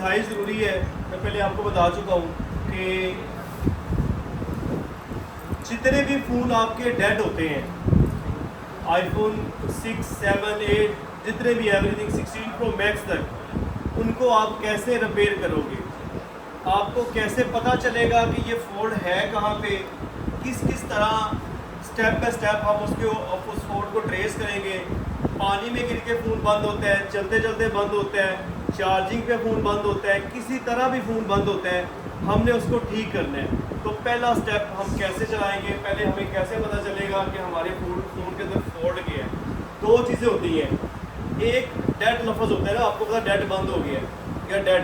इंतहाई ज़रूरी है। मैं पहले आपको बता चुका हूँ कि जितने भी फ़ोन आपके डेड होते हैं, आईफोन 6, 7, 8 जितने भी एवरीथिंग 16 प्रो मैक्स तक, उनको आप कैसे रिपेयर करोगे? आपको कैसे पता चलेगा कि ये फॉल्ट है कहाँ पे? किस किस तरह स्टेप बाय स्टेप हम उस फॉल्ट को ट्रेस करेंगे? पानी में गिर के फ़ोन बंद होता है, चलते चलते बंद होता है, चार्जिंग पे फ़ोन बंद होता है, किसी तरह भी फ़ोन बंद होता है, हमने उसको ठीक करना है। तो पहला स्टेप हम कैसे चलाएंगे? पहले हमें कैसे पता चलेगा कि हमारे फ़ोन के अंदर फॉल्ट क्या है? दो चीज़ें होती हैं, एक डेड लफ्ज़ होता है ना, आपको पता डेड बंद हो गया है या डेड,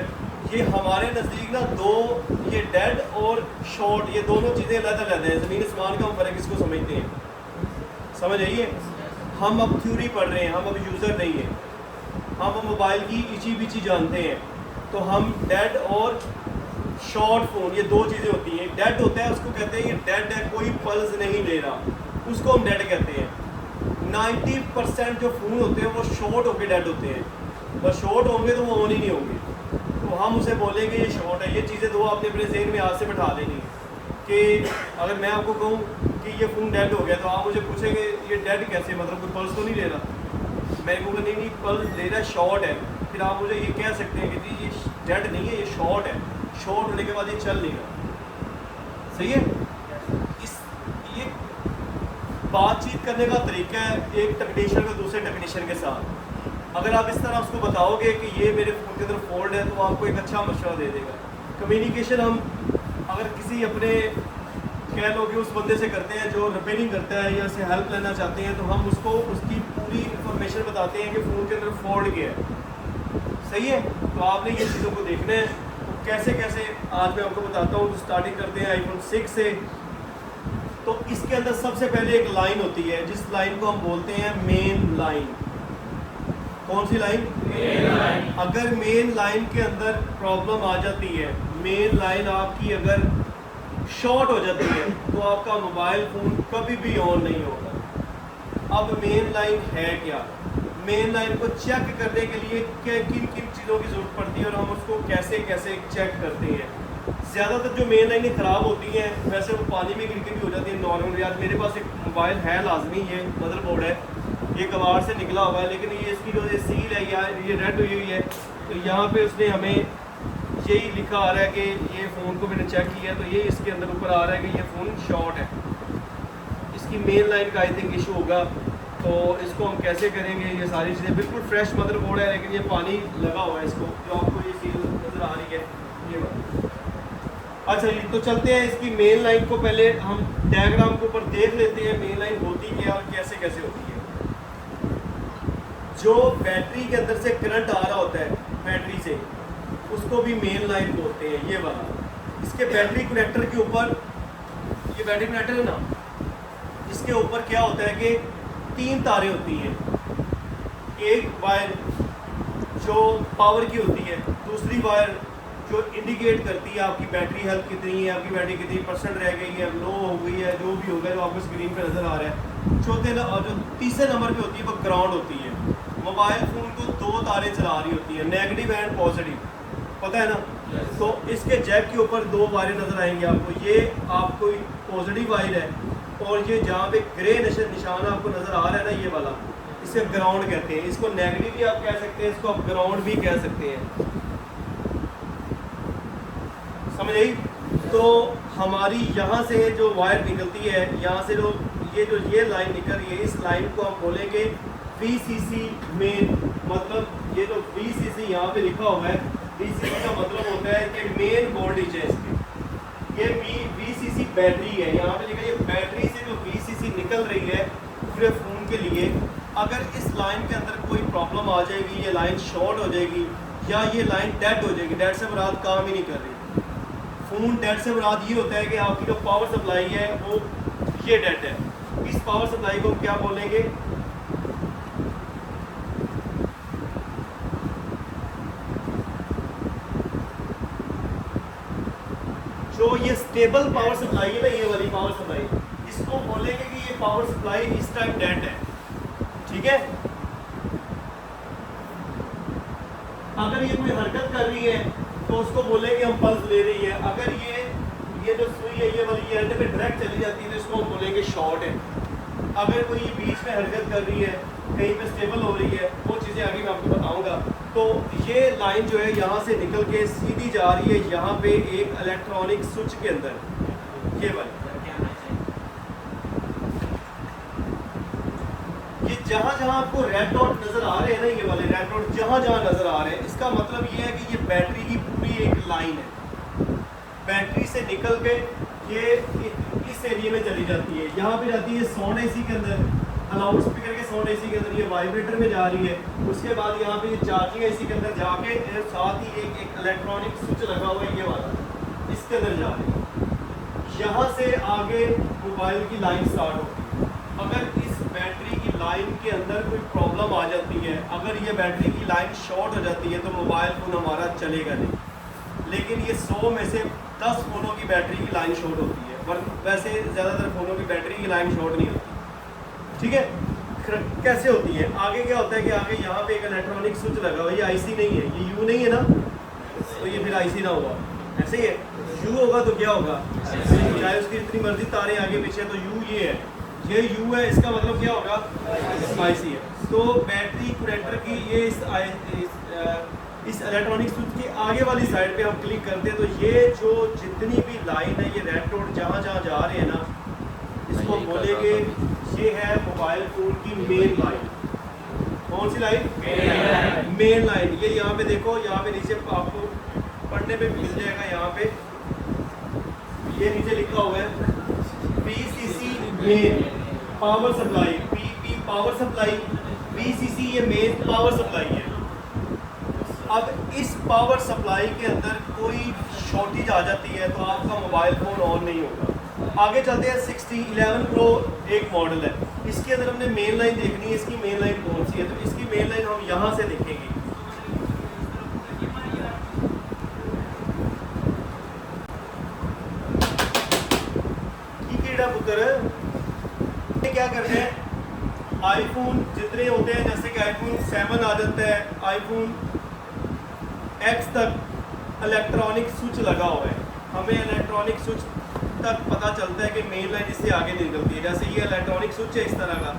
ये हमारे नज़दीक ना दो, ये डेड और शॉर्ट, ये दोनों चीज़ें अलग-अलग हैं। ज़मीन आसमान का हम फ़र्क इसको समझते हैं, समझ आइए। हम अब थ्योरी पढ़ रहे हैं, हम अब यूज़र नहीं हैं, हम मोबाइल की इची बिची जानते हैं। तो हम डेड और शॉर्ट फ़ोन, ये दो चीज़ें होती हैं। डेड होता है, उसको कहते हैं ये डेड है, कोई पल्स नहीं ले रहा, उसको हम डेड कहते हैं। 90% जो फ़ोन होते हैं वो शॉर्ट होकर डेड होते हैं, और शॉर्ट होंगे तो वो ऑन ही नहीं होंगे, तो हम उसे बोलेंगे ये शॉर्ट है। ये चीज़ें दो आपने अपने ज़हन में आज से बैठा देनी है कि अगर मैं आपको कहूँ कि ये फ़ोन डेड हो गया, तो आप मुझे पूछेंगे ये डेड कैसे, मतलब कोई पल्स तो नहीं ले रहा? मैं कहूँगा नहीं नहीं पल्स ले रहा है, शॉर्ट है। फिर आप मुझे ये कह सकते हैं कि जी ये डेड नहीं है, ये शॉर्ट है। शॉर्ट होने के बाद ये चल नहीं रहा, सही है। ये बातचीत करने का तरीका है एक टेक्नीशियन को दूसरे टेक्नीशियन के साथ। अगर आप इस तरह उसको बताओगे कि ये मेरे फ़ोन के अंदर फॉल्ट है, तो आपको एक अच्छा मशवरा दे देगा। कम्युनिकेशन हम अगर किसी अपने कह लो कि उस बंदे से करते हैं जो रिपेयरिंग करता है या उससे हेल्प लेना चाहते हैं, तो हम उसको उसकी पूरी इंफॉर्मेशन बताते हैं कि फ़ोन के अंदर फॉल्ट क्या है, सही है। तो आपने ये चीज़ों को देखना है। तो कैसे कैसे आज मैं आपको बताता हूँ। तो स्टार्टिंग करते हैं आईफोन 6 से। तो इसके अंदर सबसे पहले एक लाइन होती है, जिस लाइन को हम बोलते हैं मेन लाइन। कौन सी लाइन? Main line. अगर मेन लाइन के अंदर प्रॉब्लम आ जाती है, मेन लाइन आपकी अगर शॉर्ट हो जाती है, तो आपका मोबाइल फ़ोन कभी भी ऑन नहीं होगा। अब मेन लाइन है क्या? मेन लाइन को चेक करने के लिए किन किन चीज़ों की ज़रूरत पड़ती है और हम उसको कैसे कैसे चेक करते हैं। ज़्यादातर जो मेन लाइनें ख़राब होती हैं, वैसे वो पानी में गिर के भी हो जाती है नॉर्मल। यार मेरे पास एक मोबाइल है लाजमी, ये मदरबोर्ड है, ये कबाड़ से निकला हुआ है, लेकिन ये इसकी जो ये सील है या ये रेड हुई हुई है, तो यहाँ पे उसने हमें यही लिखा आ रहा है कि ये फ़ोन को मैंने चेक किया, तो ये इसके अंदर ऊपर आ रहा है कि ये फ़ोन शॉर्ट है। इसकी मेन लाइन का आई थिंक इशू होगा। तो इसको हम कैसे करेंगे? ये सारी चीज़ें, बिल्कुल फ्रेश मदरबोर्ड है, लेकिन ये पानी लगा हुआ है इसको, जो आपको ये सील नज़र आ रही है ये बात। अच्छा जी, तो चलते हैं इसकी मेन लाइन को, पहले हम डायग्राम के ऊपर देख लेते हैं मेन लाइन होती क्या और कैसे कैसे होती है। जो बैटरी के अंदर से करंट आ रहा होता है बैटरी से, उसको भी मेन लाइन बोलते हैं, ये वाला। इसके बैटरी कनेक्टर के ऊपर, ये बैटरी कनेक्टर है ना, इसके ऊपर क्या होता है कि 3 तारें होती हैं। एक वायर जो पावर की होती है, दूसरी वायर जो इंडिकेट करती है आपकी बैटरी हेल्थ कितनी है, आपकी बैटरी कितनी % रह गई है, लो हो गई है, जो भी होगा जो आपको स्क्रीन पे नज़र आ रहा है। जो तीसरे नंबर पे होती है वो ग्राउंड होती है। मोबाइल फ़ोन को 2 तारें चला रही होती है, नेगेटिव एंड पॉजिटिव, पता है ना। तो इसके जैक के ऊपर 2 वायरें नज़र आएंगी आपको। ये आपको पॉजिटिव वायर है, और ये जहाँ पे ग्रे निशान आपको नज़र आ रहा है ना, ये वाला, इसे ग्राउंड कहते हैं। इसको नेगेटिव भी आप कह सकते हैं, इसको आप ग्राउंड भी कह सकते हैं, समझ आई। तो हमारी यहाँ से जो वायर निकलती है, यहाँ से जो ये लाइन निकल रही है, इस लाइन को हम बोलेंगे VCC मेन। मतलब ये जो VCC यहाँ पे लिखा हुआ है, VCC का मतलब होता है कि मेन वोल्टेज है इसकी। ये VCC बैटरी है, यहाँ पे लिखा है, ये बैटरी से जो VCC निकल रही है पूरे फ़ोन के लिए। अगर इस लाइन के अंदर कोई प्रॉब्लम आ जाएगी, ये लाइन शॉर्ट हो जाएगी या ये लाइन डेड हो जाएगी, डेड से मुराद काम ही नहीं कर रही। फ़ोन डेड से मुराद ये होता है कि आपकी जो पावर सप्लाई है वो ये डेड है। इस पावर सप्लाई को क्या बोलेंगे? जो ये स्टेबल पावर सप्लाई है ना, ये वाली पावर सप्लाई, इसको बोलेंगे कि ये पावर सप्लाई इस टाइम डेड है, ठीक है। अगर ये कोई हरकत कर रही है तो उसको बोलेंगे हम पल्स ले रही है। अगर ये जो सुई है ये वाली एंड पे डायरेक्ट चली जाती है तो इसको हम बोलेंगे शॉर्ट है। अगर कोई ये बीच में हरकत कर रही है, कहीं पे स्टेबल हो रही है, वो चीज़ें आगे मैं आपको बताऊंगा। तो ये लाइन जो है यहाँ से निकल के सीधी जा रही है यहाँ पे एक इलेक्ट्रॉनिक स्विच के अंदर, ये वाली। ये जहाँ जहाँ आपको रेड डॉट नज़र आ रहे हैं ना, ये वाले रेड डॉट जहाँ जहाँ नज़र आ रहे हैं, इसका मतलब ये है कि ये बैटरी की पूरी एक लाइन है। बैटरी से निकल के ये इस एरिया में चली जाती है, यहाँ पे जाती है साउंड एसी के अंदर, लाउड स्पीकर के साउंड एसी के अंदर, ये वाइब्रेटर में जा रही है। उसके बाद यहाँ पे ये चार्जिंग एसी के अंदर जाके साथ ही एक इलेक्ट्रॉनिक स्विच लगा हुआ है ये वाला, इसके अंदर जा रही है। यहाँ से आगे मोबाइल की लाइन स्टार्ट होती है। अगर इस बैटरी की लाइन के अंदर कोई प्रॉब्लम आ जाती है, अगर ये बैटरी की लाइन शॉर्ट हो जाती है तो मोबाइल फ़ोन हमारा चलेगा नहीं। लेकिन ये 100 में से 10 फ़ोनों की बैटरी की लाइन शॉर्ट होती है, वैसे ज़्यादातर फ़ोनों की बैटरी की लाइन शॉर्ट नहीं होती। ठीक है, कैसे होती है? आगे क्या होता है कि आगे यहाँ पे एक इलेक्ट्रॉनिक स्विच लगा हुआ है, ये आईसी नहीं है, ये यू नहीं है ना, तो ये फिर आईसी ना होगा, ऐसे ही है। यू होगा तो क्या होगा, चाहे उसकी इतनी मर्जी तारें आगे पीछे, तो यू ये है, ये यू है, इसका मतलब क्या होगा, आईसी है। तो बैटरी कनेक्टर की ये इस इलेक्ट्रॉनिक स्विच की आगे वाली साइड पे हम क्लिक करते हैं तो ये जो जितनी भी लाइन है, ये रेड डॉट जहाँ जहाँ जा रहे हैं ना, इसको बोलेंगे ये है मोबाइल फ़ोन की मेन लाइन। कौन सी लाइन? Main line. ये यहाँ पे देखो, यहाँ पे नीचे आपको पढ़ने में मिल जाएगा, यहाँ पे ये नीचे लिखा हुआ है PCC main power supply, PP power supply, PCC ये मेन पावर सप्लाई है। अब इस पावर सप्लाई के अंदर कोई शॉर्टेज आ जाती है तो आपका मोबाइल फ़ोन ऑन नहीं होगा। आगे चलते हैं, 11 प्रो एक मॉडल है, इसके अंदर हमने मेन लाइन देखनी है। इसकी मेन लाइन कौन सी है? तो इसकी मेन लाइन हम यहाँ से देखेंगे। ठीक है पुत्र, क्या करते हैं, आईफोन जितने होते हैं, जैसे कि आईफोन 7 आ जाता है, आईफोन X तक इलेक्ट्रॉनिक स्विच लगा हुआ है। हमें इलेक्ट्रॉनिक स्विच तक पता चलता है कि मेन लाइन इससे आगे निकलती है। जैसे ये इलेक्ट्रॉनिक स्विच है इस तरह का,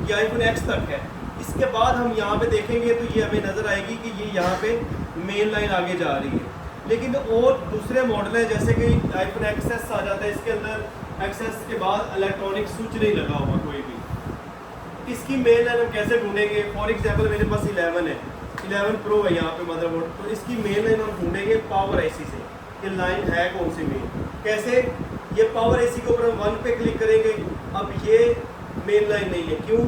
ये आईफोन X तक है। इसके बाद हम यहाँ पे देखेंगे तो ये हमें नज़र आएगी कि ये यहाँ पे मेन लाइन आगे जा रही है। लेकिन और दूसरे मॉडल है, जैसे कि आईफोन XS आ जाता है, इसके अंदर XS के बाद इलेक्ट्रॉनिक स्विच नहीं लगा हुआ कोई भी। इसकी मेन लाइन हम कैसे ढूंढेंगे? फॉर एग्जाम्पल मेरे पास 11 है, 11 प्रो है यहाँ पे मदरबोर्ड, तो इसकी मेन लाइन हम ढूंढेंगे पावर एसी से, ये लाइन है कौन सी मेन। कैसे? ये पावर एसी के ऊपर हम 1 पे क्लिक करेंगे, अब ये मेन लाइन नहीं है। क्यों?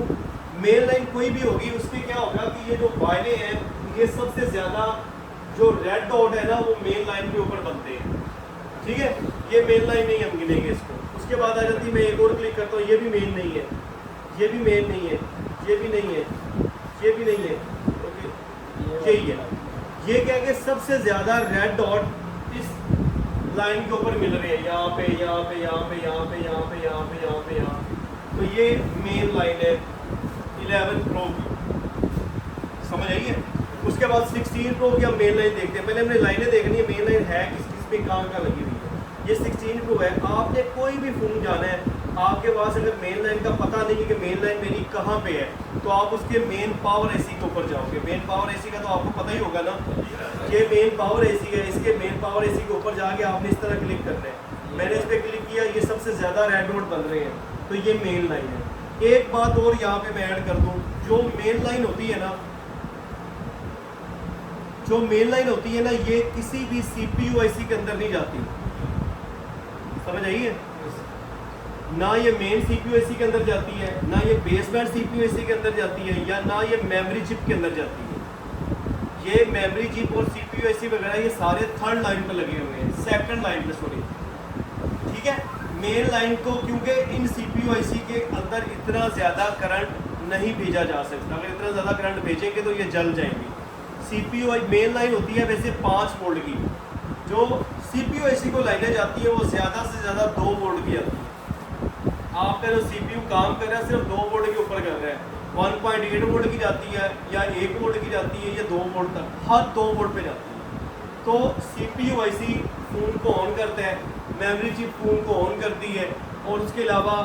मेन लाइन कोई भी होगी उसके क्या होगा कि ये जो वायरें हैं, ये सबसे ज़्यादा जो रेड डॉट है ना, वो मेन लाइन के ऊपर बनते हैं। ठीक है, ये मेन लाइन नहीं, हम गिनेंगे इसको। उसके बाद आ जाती है, मैं एक और क्लिक करता हूँ, ये भी मेन नहीं है, ये भी मेन नहीं है, ये भी नहीं है, ये भी नहीं है, यही है। ये क्या है, सबसे ज़्यादा रेड डॉट इस लाइन के ऊपर मिल रहे हैं, यहाँ पे, यहाँ पे, यहाँ पे, यहाँ पे, यहाँ पे, यहाँ पे, यहाँ पे, यहाँ पे। तो ये मेन लाइन है 11 प्रो की, समझ आई है। उसके बाद 16 प्रो की हम मेन लाइन देखते हैं। पहले हमने लाइनें देखनी है, मेन लाइन है किस किस पे कहाँ लगी हुई है। ये 16 प्रो है। आपने कोई भी फ़ोन जाना है, आपके पास अगर मेन लाइन का पता नहीं है कि मेन लाइन मेरी कहाँ पे है, तो आप उसके मेन पावर एसी के ऊपर जाओगे। मेन पावर एसी का तो आपको पता ही होगा ना, ये मेन पावर एसी है। इसके मेन पावर एसी के ऊपर जाके आपने इस तरह क्लिक करना है। मैंने इस पर क्लिक किया, ये सबसे ज़्यादा रेड डॉट बन रहे हैं, तो ये मेन लाइन है। एक बात और यहाँ पे मैं ऐड कर दूँ, जो मेन लाइन होती है ना, जो मेन लाइन होती है ना, ये किसी भी CPU IC के अंदर नहीं जाती, समझ आई है ना। ये मेन CPU IC के अंदर जाती है, ना ये बेसबैंड CPU IC के अंदर जाती है, या ना ये मेमोरी चिप के अंदर जाती है। ये मेमोरी चिप और CPU IC वगैरह ये सारे थर्ड लाइन पे लगे हुए हैं, सेकंड लाइन पे, सॉरी। ठीक है, मेन लाइन को, क्योंकि इन CPU IC के अंदर इतना ज़्यादा करंट नहीं भेजा जा सकता। अगर इतना ज़्यादा करंट भेजेंगे तो ये जल जाएंगी। CPU मेन लाइन होती है वैसे 5 वोल्ट की, जो CPU IC को लाइनें जाती है वो ज़्यादा से ज़्यादा 2 वोल्ट की आती है। आपका जो CPU काम कर रहा है सिर्फ 2 वोल्ट के ऊपर कर रहा है, 1.8 वोल्ट की जाती है, या 1 वोल्ट की जाती है, या 2 वोल्ट तक, हर 2 वोल्ट पे जाती है। तो CPU IC फ़ोन को ऑन करता है, मेमोरी चिप फ़ोन को ऑन करती है, और उसके अलावा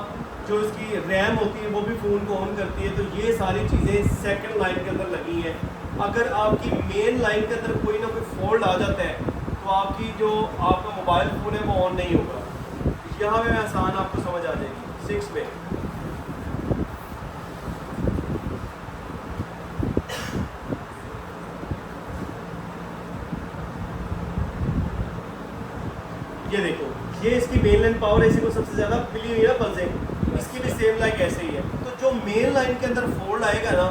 जो इसकी रैम होती है वो भी फ़ोन को ऑन करती है। तो ये सारी चीज़ें सेकंड लाइन के अंदर लगी हैं। अगर आपकी मेन लाइन के अंदर कोई ना कोई फॉल्ट आ जाता है तो आपकी जो आपका मोबाइल फ़ोन है वो ऑन नहीं होगा। यहाँ पे आसान आपको समझ आ जाएगी 6 में। ये देखो, ये इसकी मेन लाइन पावर है, इसी को सबसे ज़्यादा मिली हुई है पल्सें, इसकी भी सेम लाइक ऐसे ही है। तो जो मेन लाइन के अंदर फोल्ड आएगा ना,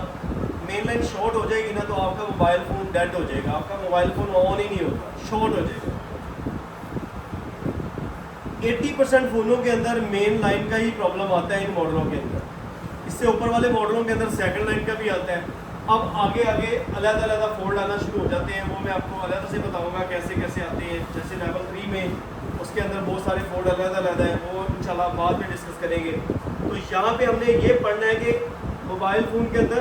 मेन लाइन शॉर्ट हो जाएगी ना, तो आपका मोबाइल फ़ोन डेड हो जाएगा, आपका मोबाइल फ़ोन ऑन ही नहीं होगा, शॉर्ट हो जाएगा। 80% फ़ोनों के अंदर मेन लाइन का ही प्रॉब्लम आता है इन मॉडलों के अंदर। इससे ऊपर वाले मॉडलों के अंदर सेकंड लाइन का भी आता है। अब आगे आगे अलग अलग फोल्ड आना शुरू हो जाते हैं, वो मैं आपको अलग से बताऊंगा कैसे कैसे आते हैं। जैसे लेवल 3 में उसके अंदर बहुत सारे फोल्ड अलग अलग है, वो इंशाल्लाह बाद में डिस्कस करेंगे। तो यहाँ पे हमने ये पढ़ना है कि मोबाइल फ़ोन के अंदर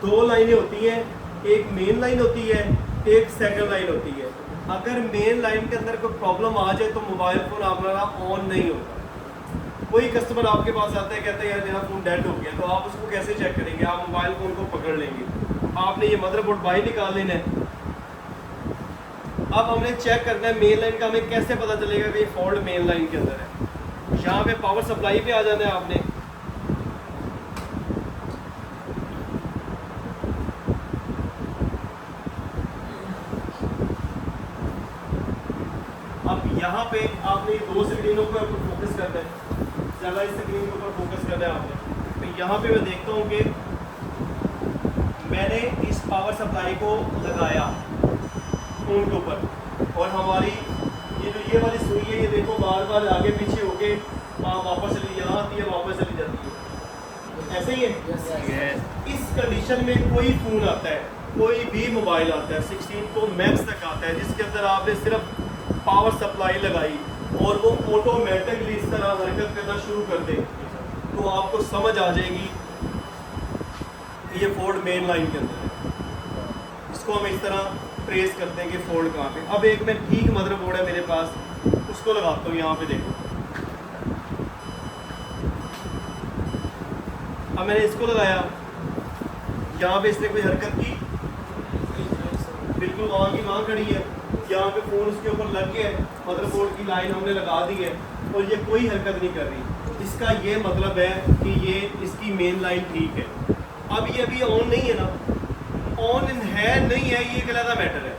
2 लाइनें होती हैं, एक मेन लाइन होती है, एक सेकंड लाइन होती है। अगर मेन लाइन के अंदर कोई प्रॉब्लम आ जाए तो मोबाइल फ़ोन हमारा ऑन नहीं होगा। कोई कस्टमर आपके पास आता है, कहता है यार मेरा फ़ोन डेड हो गया, तो आप उसको कैसे चेक करेंगे? आप मोबाइल फ़ोन को पकड़ लेंगे, आपने ये मदरबोर्ड बाहर निकाल लेना है। अब हमने चेक करना है मेन लाइन का, हमें कैसे पता चलेगा कि ये फॉल्ट मेन लाइन के अंदर है? यहाँ पे पावर सप्लाई पे आ जाना है आपने। अब यहाँ पे आपने 2 स्क्रीनों के ऊपर फोकस करना है, ज़्यादा इस स्क्रीन के ऊपर फोकस करना है आपने। तो यहाँ पे मैं देखता हूँ कि मैंने इस पावर सप्लाई को लगाया फ़ोन के ऊपर, और हमारी ये वाली सुई है, ये देखो बार बार आगे पीछे होके वापस चली, यहाँ आती है वापस चली जाती है, ऐसे ही है। इस कंडीशन में कोई फ़ोन आता है, कोई भी मोबाइल आता है 16 Pro Max तक आता है, जिसके अंदर आपने सिर्फ पावर सप्लाई लगाई और वो ऑटोमेटिकली इस तरह हरकत करना शुरू कर दे, तो आपको समझ आ जाएगी कि ये फॉल्ट मेन लाइन के अंदर है। इसको हम इस तरह ट्रेस करते हैं कि फॉल्ट कहाँ पे। अब एक मैं ठीक मदरबोर्ड है मेरे पास, उसको लगाता हूँ। यहाँ पे देखो, अब मैंने इसको लगाया, यहाँ पे इसने कोई हरकत की, बिल्कुल वहाँ की वहाँ खड़ी है। यहाँ पे फ़ोन उसके ऊपर लग गया है, मदरबोर्ड की लाइन हमने लगा दी है और ये कोई हरकत नहीं कर रही। इसका ये मतलब है कि ये इसकी मेन लाइन ठीक है। अब ये अभी ऑन नहीं है ना, ऑन है नहीं है, ये एक अलग मैटर है।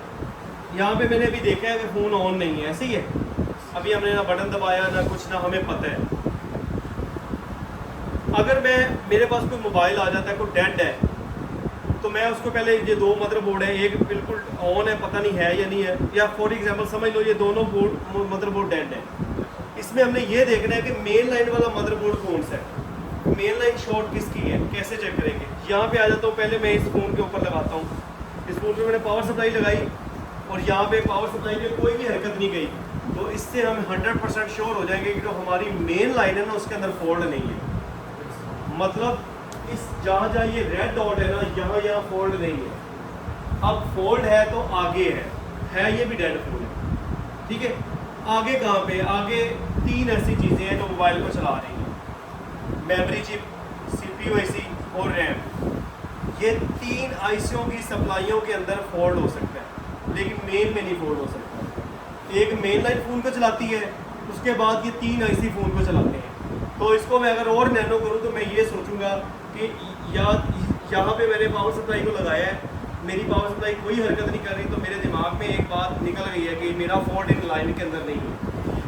यहाँ पे मैंने अभी देखा है कि फ़ोन ऑन नहीं है, ऐसे ही है। अभी हमने ना बटन दबाया ना कुछ, ना हमें पता है। अगर मेरे पास कोई मोबाइल आ जाता है, कोई डेड है, तो मैं उसको पहले, ये 2 मदरबोर्ड है, एक बिल्कुल ऑन है, पता नहीं है या नहीं है, या फॉर एग्जांपल समझ लो ये दोनों मदरबोर्ड डेड है। इसमें हमने ये देखना है कि मेन लाइन वाला मदरबोर्ड कौन सा है, मेन लाइन शॉर्ट किसकी है, कैसे चेक करेंगे? यहाँ पे आ जाता हूँ, पहले मैं इस फ़ोन के ऊपर लगाता हूँ। इस फ़ोन पे मैंने पावर सप्लाई लगाई और यहाँ पे पावर सप्लाई में कोई भी हरकत नहीं गई, तो इससे हम 100% श्योर हो जाएंगे कि जो हमारी मेन लाइन है ना, उसके अंदर फॉल्ट नहीं है। मतलब इस जहाँ ये रेड डॉट है ना, यहाँ फॉल्ट नहीं है। अब फॉल्ट है तो आगे है ये भी डेड फोन है, ठीक है। आगे कहाँ पे? आगे 3 ऐसी चीज़ें हैं जो मोबाइल को चला रही हैं, मेमोरी चिप, CPU IC और रैम। ये 3 आईसीओं की सप्लाइयों के अंदर फॉल्ट हो सकता है, लेकिन मेन में नहीं फॉल्ट हो सकता। एक मेन लाइन फ़ोन को चलाती है, उसके बाद ये 3 IC फ़ोन को चलाते हैं। तो इसको मैं अगर और नैनो करूँ तो मैं ये सोचूंगा कि यहाँ पे मैंने पावर सप्लाई को लगाया है, मेरी पावर सप्लाई कोई हरकत नहीं कर रही, तो मेरे दिमाग में एक बात निकल गई है कि मेरा फॉल्ट इन लाइन के अंदर नहीं है।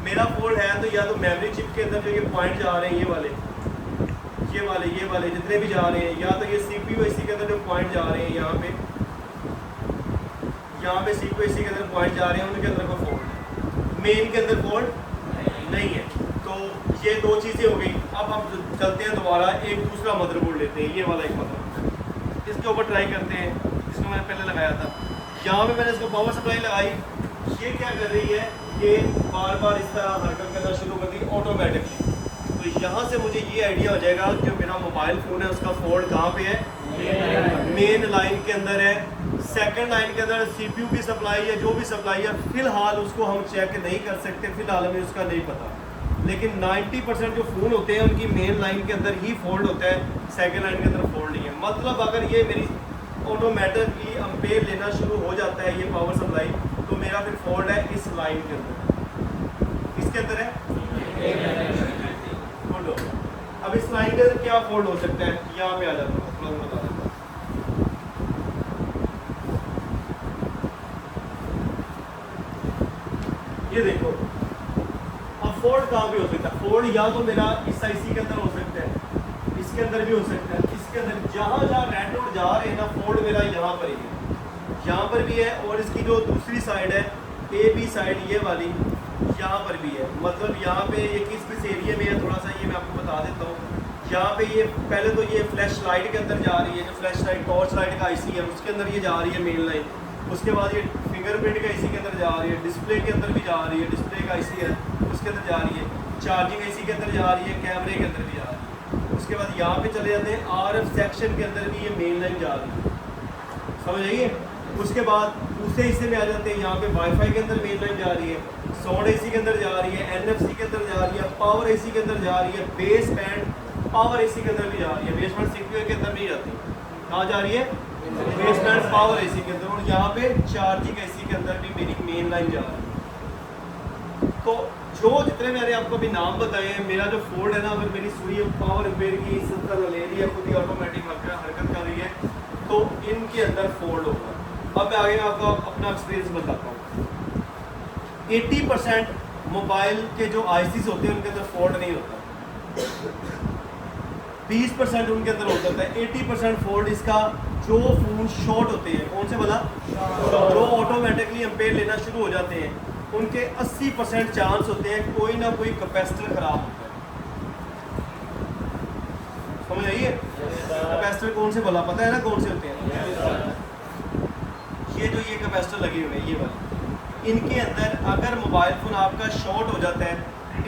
मेरा फॉल्ट है तो या तो मेमोरी चिप के अंदर जो ये पॉइंट जा रहे हैं, ये वाले जितने भी जा रहे हैं, या तो ये CPU IC के अंदर जो पॉइंट जा रहे हैं, यहाँ पे CPU IC के अंदर पॉइंट जा रहे हैं, उनके अंदर कोई फॉल्ट है। मेन के अंदर फॉल्ट नहीं है। तो ये 2 चीज़ें हो गई। अब हम चलते हैं दोबारा, एक दूसरा मदरबोर्ड लेते हैं, ये वाला एक मदरबोर्ड, इसके ऊपर ट्राई करते हैं। इसको मैंने पहले लगाया था, यहाँ पे मैंने इसको पावर सप्लाई लगाई, ये क्या कर रही है, ये बार बार इस तरह हरकत करना शुरू कर दी ऑटोमेटिकली। तो यहाँ से मुझे ये आइडिया हो जाएगा कि मेरा मोबाइल फ़ोन है, उसका फॉल्ट कहाँ पे है, मेन लाइन के अंदर है, सेकंड लाइन के अंदर सीपीयू की सप्लाई है, जो भी सप्लाई है, फ़िलहाल उसको हम चेक नहीं कर सकते, फ़िलहाल हमें उसका नहीं पता। लेकिन 90% जो फ़ोन होते हैं उनकी मेन लाइन के अंदर ही फॉल्ट होता है, सेकंड लाइन के अंदर फॉल्ट नहीं है। मतलब अगर ये मेरी ऑटोमेटिकली एम्पेयर लेना शुरू हो जाता है ये पावर सप्लाई, तो मेरा फिर फॉल्ट है इस लाइन के अंदर। किसके अंदर है? बोलो। अब इस लाइन के अंदर क्या फॉल्ट हो सकता है, यहाँ पे आ जाता हूँ, थोड़ा बता देता हूँ। ये देखो, अब फॉल्ट कहाँ पे हो सकता है? फॉल्ट या तो मेरा इस आईसी के अंदर हो सकता है, इसके अंदर भी हो सकता है, इसके अंदर जहाँ जहाँ रेड डॉट जा रहे हैं ना, फॉल्ट मेरा यहाँ पर ही है, यहाँ पर भी है, और इसकी जो दूसरी साइड है ए बी साइड ये वाली, यहाँ पर भी है। मतलब यहाँ पे ये किस एरिया में है, थोड़ा सा ये मैं आपको बता देता हूँ। यहाँ पे ये पहले तो ये फ्लैश लाइट के अंदर जा रही है, जो फ्लैश लाइट टॉर्च लाइट का आईसी है उसके अंदर ये जा रही है मेन लाइन। उसके बाद ये फिंगरप्रिंट का आईसी के अंदर जा रही है, डिस्प्ले के अंदर भी जा रही है, डिस्प्ले का आईसी है उसके अंदर जा रही है, चार्जिंग आईसी के अंदर जा रही है, कैमरे के अंदर भी जा रही है। उसके बाद यहाँ पे चले जाते हैं आरएफ सेक्शन के अंदर भी ये मेन लाइन जा रही है, समझ आइए। उसके बाद दूसरे हिस्से में आ जाते हैं, यहाँ पे वाईफाई के अंदर मेन लाइन जा रही है, साउंड एसी के अंदर जा रही है, एनएफसी के अंदर जा रही है, पावर एसी के अंदर जा रही है, बेस बैंड पावर एसी के अंदर भी जा रही है, बेस बैंड सीपीयू के अंदर नहीं जाती, कहाँ जा रही है? बेस बैंड पावर एसी के अंदर। और यहाँ पे चार्जिंग एसी के अंदर भी मेरी मेन लाइन जा रही है। तो जो जितने मैंने आपको अभी नाम बताए हैं, मेरा जो फोल्ड है ना, अगर मेरी सुई पावर रिपेयर की इस तरह ले रही है, खुद ही ऑटोमेटिक हरकत कर रही है, तो इनके अंदर फोल्ड होगा। अब मैं आगे आपको अपना एक्सपीरियंस बताता हूँ। 80% मोबाइल के जो आईसीस होते हैं उनके अंदर फॉल्ट नहीं होता, 20% उनके अंदर हो जाता है। 80% फॉल्ट इसका जो फोन शॉर्ट होते हैं, कौन से बोला? जो ऑटोमेटिकली एम्पेयर लेना शुरू हो जाते हैं, उनके 80% चांस होते हैं कोई ना कोई कैपेसिटर खराब होता है। समझ आइए? कैपेसिटर कौन से बोला, पता है ना कौन से होते हैं? ये जो ये कैपेसिटर लगे हुए हैं ये वाले, इनके अंदर अगर मोबाइल फ़ोन आपका शॉर्ट हो जाता है,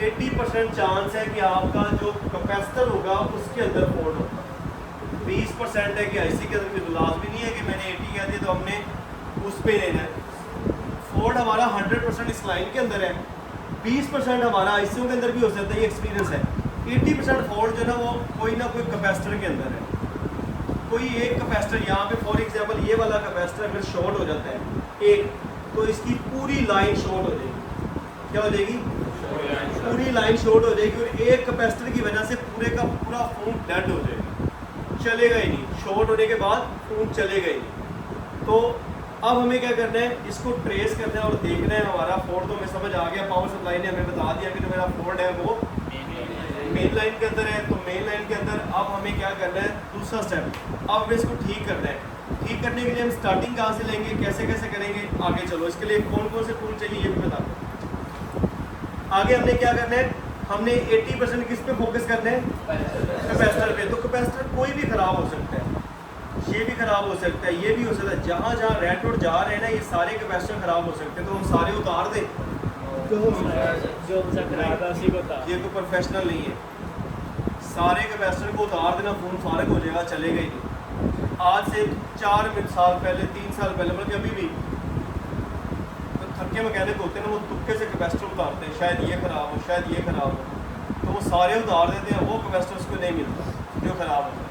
80% चांस है कि आपका जो कैपेसिटर होगा उसके अंदर फॉल्ट होगा। 20% है कि आईसी के अंदर भी, लाजमी नहीं है कि मैंने 80 कह दिया तो हमने उस पर लेना है। फॉल्ट हमारा 100% इस लाइन के अंदर है, 20% हमारा आईसीयू के अंदर भी हो सकता है, ये एक्सपीरियंस है। 80% फॉल्ट जो है ना वो कोई ना कोई कैपेसिटर के अंदर है। कोई एक कैपेसिटर यहाँ पे फॉर एग्जांपल ये वाला कैपेसिटर अगर शॉर्ट हो जाता है एक, तो इसकी पूरी लाइन शॉर्ट हो जाएगी। क्या हो जाएगी? पूरी लाइन शॉर्ट हो जाएगी, और एक कैपेसिटर की वजह से पूरे का पूरा फोन डेड हो जाएगा, चलेगा ही नहीं। शॉर्ट होने के बाद फोन चलेगा ही नहीं। तो अब हमें क्या करना है, इसको ट्रेस करना है और देखना है हमारा फॉल्ट तो हमें समझ आ गया, पावर सप्लाई ने हमें बता दिया कि जो मेरा फॉल्ट है वो मेन लाइन के अंदर है। तो मेन लाइन के अंदर अब हमें क्या करना है, दूसरा स्टेप, अब हमें इसको ठीक करना है। ठीक करने के लिए हम स्टार्टिंग कहाँ से लेंगे, कैसे कैसे करेंगे, आगे चलो। इसके लिए कौन कौन से टूल चाहिए ये भी बता दो। आगे हमने क्या करना है, हमने 80% किस पे फोकस करना है? कैपेसिटर पे। तो कैपेसिटर कोई भी खराब हो सकता है, ये भी खराब हो सकता है, ये भी हो सकता है। जहाँ जहाँ रेड डॉट जा रहे हैं ना, ये सारे कैपेसिटर खराब हो सकते हैं, तो हम सारे उतार दें। ये तो प्रोफेशनल नहीं है, सारे कैपेसिटर को उतार देना, फोन फारग हो जाएगा, चलेगा ही नहीं। आज से 4 साल पहले, 3 साल पहले, मतलब अभी भी तो थके मैकेनिक होते हैं ना, वो तुक्के से कैपेसिटर उतारते हैं, शायद ये खराब हो, शायद ये खराब हो, तो वो सारे उतार देते हैं, वो कैपेसिटर उसको नहीं मिलता जो खराब होता है।